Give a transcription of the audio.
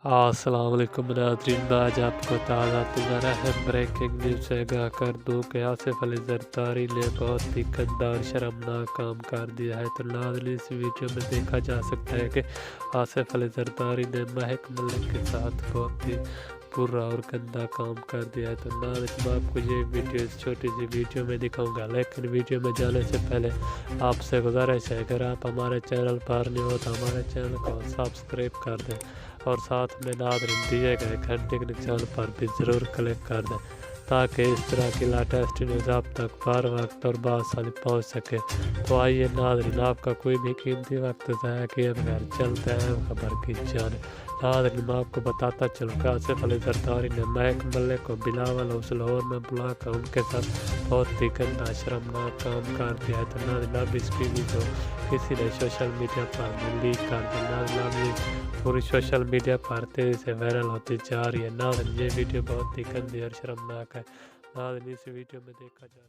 السلام علیکم ناظرین، میں آج آپ کو تازہ تازہ اہم بریکنگ نیوز سے آگاہ کر دوں کہ آصف علی زرداری نے بہت ہی گندا اور شرمناک کام کر دیا ہے۔ تو ناظرین، اس ویڈیو میں دیکھا جا سکتا ہے کہ آصف علی زرداری نے مہک ملک کے ساتھ بہت ہی برا اور گندا کام کر دیا ہے۔ تو ناظرین، میں آپ کو یہ ویڈیو اس چھوٹی سی ویڈیو میں دکھاؤں گا، لیکن ویڈیو میں جانے سے پہلے آپ سے گزارش ہے اگر آپ ہمارے چینل پر نہیں ہو تو ہمارے چینل کو سبسکرائب کر دیں اور ساتھ میں ناظرین دیے گئے گھنٹے کے نشان پر بھی ضرور کلک کر دیں تاکہ اس طرح کی لیٹسٹ نیوز آپ تک بر وقت اور بآسانی پہنچ سکے۔ تو آئیے ناظرین، آپ کا کوئی بھی قیمتی وقت ضائع کیے بغیر چلتے ہیں خبر کی جانب۔ ناظرین، میں آپ کو بتاتا چلوں کہ آصف علی زرداری نے مہک ملک کو بلاول ہاؤس لاہور میں بلا کر ان کے ساتھ بہت ہی گندا شرمناک کام کر دیا ہے۔ تو ناظرین، اب اس کی ویڈیو کسی نے سوشل میڈیا پر لیک کر دی۔ ناظرین، پوری سوشل میڈیا پر تیزی سے وائرل ہوتی جا رہی ہے۔ ناظرین، یہ ویڈیو بہت ہی گندی اور شرمناک ہے۔ ناظرین، اس ویڈیو میں دیکھا جا